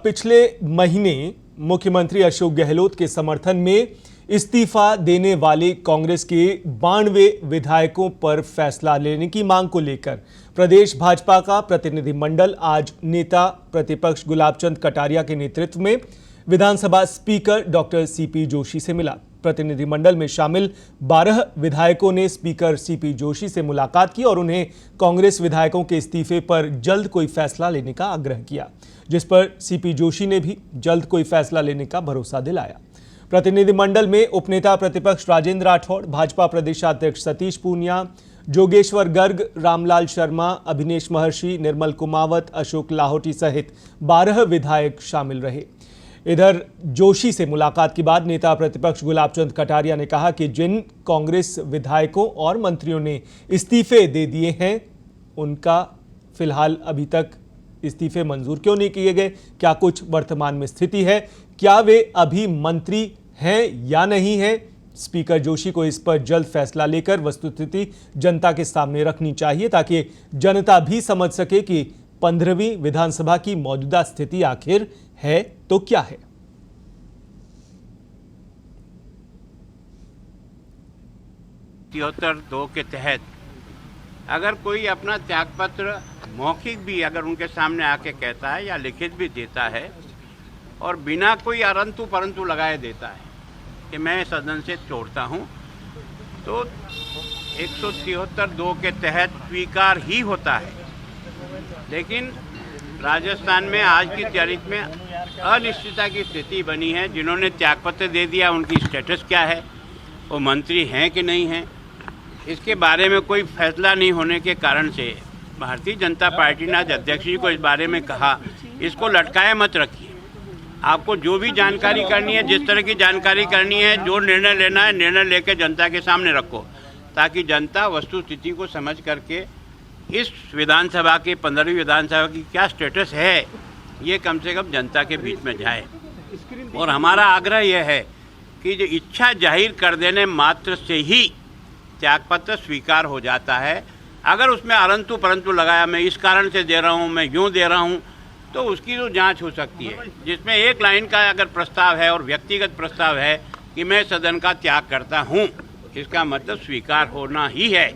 पिछले महीने मुख्यमंत्री अशोक गहलोत के समर्थन में इस्तीफा देने वाले कांग्रेस के 92 विधायकों पर फैसला लेने की मांग को लेकर प्रदेश भाजपा का प्रतिनिधिमंडल आज नेता प्रतिपक्ष गुलाबचंद कटारिया के नेतृत्व में विधानसभा स्पीकर डॉक्टर सीपी जोशी से मिला। प्रतिनिधिमंडल में शामिल 12 विधायकों ने स्पीकर सीपी जोशी से मुलाकात की और उन्हें कांग्रेस विधायकों के इस्तीफे पर जल्द कोई फैसला लेने का आग्रह किया, जिस पर सीपी जोशी ने भी जल्द कोई फैसला लेने का भरोसा दिलाया। प्रतिनिधिमंडल में उपनेता प्रतिपक्ष राजेंद्र राठौड़, भाजपा प्रदेशाध्यक्ष सतीश पूनिया, जोगेश्वर गर्ग, रामलाल शर्मा, अभिनेश महर्षि, निर्मल कुमावत, अशोक लाहौटी सहित 12 विधायक शामिल रहे। इधर जोशी से मुलाकात के बाद नेता प्रतिपक्ष गुलाबचंद कटारिया ने कहा कि जिन कांग्रेस विधायकों और मंत्रियों ने इस्तीफे दे दिए हैं, उनका फिलहाल अभी तक इस्तीफे मंजूर क्यों नहीं किए गए, क्या कुछ वर्तमान में स्थिति है, क्या वे अभी मंत्री हैं या नहीं हैं। स्पीकर जोशी को इस पर जल्द फैसला लेकर वस्तुस्थिति जनता के सामने रखनी चाहिए, ताकि जनता भी समझ सके कि 15वीं विधानसभा की मौजूदा स्थिति आखिर है तो क्या है। 73(2) के तहत अगर कोई अपना त्यागपत्र मौखिक भी अगर उनके सामने आके कहता है या लिखित भी देता है और बिना कोई अरंतु परंतु लगाए देता है कि मैं सदन से छोड़ता हूं, तो 173(2) के तहत स्वीकार ही होता है। लेकिन राजस्थान में आज की तारीख में अनिश्चितता की स्थिति बनी है। जिन्होंने त्यागपत्र दे दिया उनकी स्टेटस क्या है, वो मंत्री हैं कि नहीं हैं, इसके बारे में कोई फैसला नहीं होने के कारण से भारतीय जनता पार्टी ने आज अध्यक्ष जी को इस बारे में कहा, इसको लटकाए मत रखिए। आपको जो भी जानकारी करनी है, जिस तरह की जानकारी करनी है, जो निर्णय लेना है, निर्णय लेकर जनता के सामने रखो, ताकि जनता वस्तु स्थिति को समझ करके इस विधानसभा के 15वीं विधानसभा की क्या स्टेटस है, ये कम से कम जनता के बीच में जाए। और हमारा आग्रह यह है कि जो इच्छा जाहिर कर देने मात्र से ही त्यागपत्र स्वीकार हो जाता है। अगर उसमें अरंतु परंतु लगाया, मैं इस कारण से दे रहा हूँ, मैं यूँ दे रहा हूँ, तो उसकी तो जांच हो सकती है। जिसमें एक लाइन का अगर प्रस्ताव है और व्यक्तिगत प्रस्ताव है कि मैं सदन का त्याग करता हूँ, इसका मतलब स्वीकार होना ही है।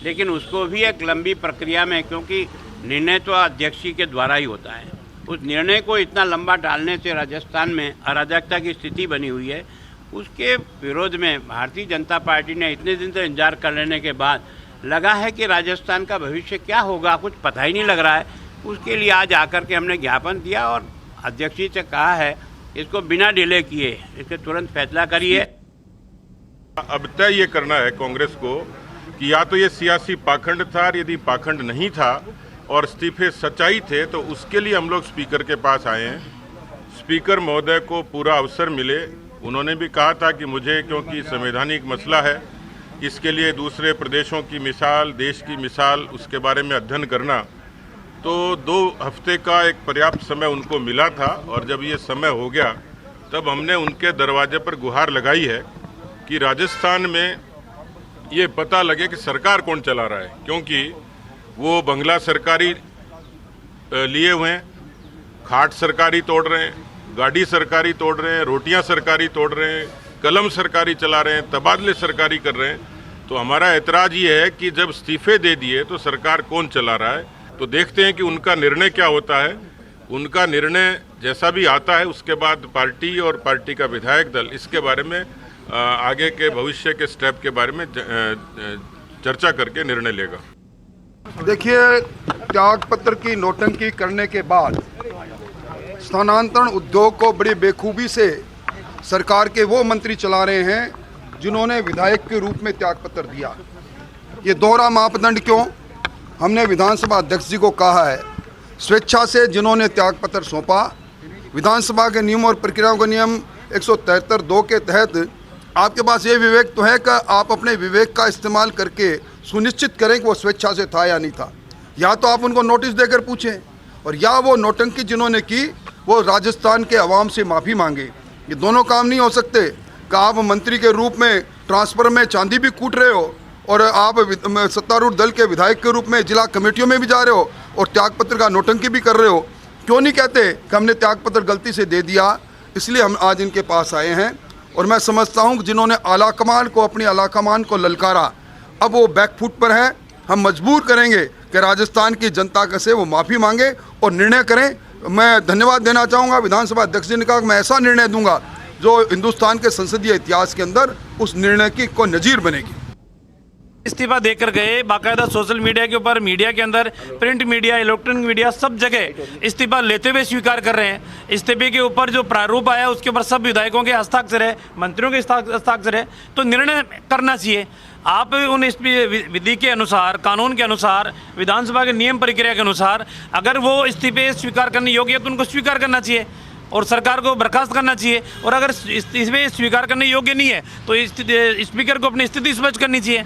लेकिन उसको भी एक लंबी प्रक्रिया में, क्योंकि निर्णय तो अध्यक्ष जी के द्वारा ही होता है, उस निर्णय को इतना लंबा डालने से राजस्थान में अराजकता की स्थिति बनी हुई है। उसके विरोध में भारतीय जनता पार्टी ने इतने दिन से इंतजार कर लेने के बाद लगा है कि राजस्थान का भविष्य क्या होगा, कुछ पता ही नहीं लग रहा है। उसके लिए आज आकर के हमने ज्ञापन दिया और अध्यक्ष जी से कहा है इसको बिना डिले किए इसके तुरंत फैसला करिए। अब तय ये करना है कांग्रेस को कि या तो ये सियासी पाखंड था, यदि पाखंड नहीं था और इस्तीफे सच्चाई थे, तो उसके लिए हम लोग स्पीकर के पास आए हैं। स्पीकर महोदय को पूरा अवसर मिले। उन्होंने भी कहा था कि मुझे, क्योंकि संवैधानिक मसला है, इसके लिए दूसरे प्रदेशों की मिसाल, देश की मिसाल, उसके बारे में अध्ययन करना, तो 2 हफ्ते का एक पर्याप्त समय उनको मिला था। और जब ये समय हो गया तब हमने उनके दरवाजे पर गुहार लगाई है कि राजस्थान में ये पता लगे कि सरकार कौन चला रहा है, क्योंकि वो बंगला सरकारी लिए हुए हैं, खाट सरकारी तोड़ रहे हैं, गाड़ी सरकारी तोड़ रहे हैं, रोटियां सरकारी तोड़ रहे हैं, कलम सरकारी चला रहे हैं, तबादले सरकारी कर रहे हैं। तो हमारा ऐतराज़ ये है कि जब इस्तीफे दे दिए तो सरकार कौन चला रहा है। तो देखते हैं कि उनका निर्णय क्या होता है। उनका निर्णय जैसा भी आता है, उसके बाद पार्टी और पार्टी का विधायक दल इसके बारे में आगे के भविष्य के स्टेप के बारे में चर्चा करके निर्णय लेगा। देखिए, त्यागपत्र की नौटंकी करने के बाद स्थानांतरण उद्योग को बड़ी बेखूबी से सरकार के वो मंत्री चला रहे हैं जिन्होंने विधायक के रूप में त्यागपत्र दिया। ये दोहरा मापदंड क्यों? हमने विधानसभा अध्यक्ष जी को कहा है, स्वेच्छा से जिन्होंने त्यागपत्र सौंपा, विधानसभा के नियम और प्रक्रियाओं के नियम 173(2) के तहत आपके पास ये विवेक तो है कि आप अपने विवेक का इस्तेमाल करके सुनिश्चित करें कि वो स्वेच्छा से था या नहीं था। या तो आप उनको नोटिस देकर पूछें, और या वो नौटंकी जिन्होंने की वो राजस्थान के अवाम से माफ़ी मांगे। ये दोनों काम नहीं हो सकते कि आप मंत्री के रूप में ट्रांसफर में चांदी भी कूट रहे हो और आप सत्तारूढ़ दल के विधायक के रूप में जिला कमेटियों में भी जा रहे हो और त्यागपत्र का नौटंकी भी कर रहे हो। क्यों नहीं कहते कि हमने त्यागपत्र गलती से दे दिया, इसलिए हम आज इनके पास आए हैं। और मैं समझता हूं कि जिन्होंने आलाकमान को, अपनी आलाकमान को ललकारा, अब वो बैकफुट पर है। हम मजबूर करेंगे कि राजस्थान की जनता का से वो माफ़ी मांगे और निर्णय करें। मैं धन्यवाद देना चाहूँगा विधानसभा अध्यक्ष जी ने कहा कि मैं ऐसा निर्णय दूंगा जो हिंदुस्तान के संसदीय इतिहास के अंदर उस निर्णय की कोई नज़ीर बनेगी। इस्तीफा देकर गए, बाकायदा सोशल मीडिया के ऊपर, मीडिया के अंदर, प्रिंट मीडिया, इलेक्ट्रॉनिक मीडिया, सब जगह इस्तीफा लेते हुए स्वीकार कर रहे हैं। इस्तीफे के ऊपर जो प्रारूप आया उसके ऊपर सब विधायकों के हस्ताक्षर है, मंत्रियों के हस्ताक्षर है, तो निर्णय करना चाहिए। आप उन विधि के अनुसार, कानून के अनुसार, विधानसभा के नियम प्रक्रिया के अनुसार अगर वो इस्तीफे स्वीकार करने योग्य है तो उनको स्वीकार करना चाहिए और सरकार को बर्खास्त करना चाहिए। और अगर इस्तीफे स्वीकार करने योग्य नहीं है तो स्पीकर को अपनी स्थिति स्पष्ट करनी चाहिए।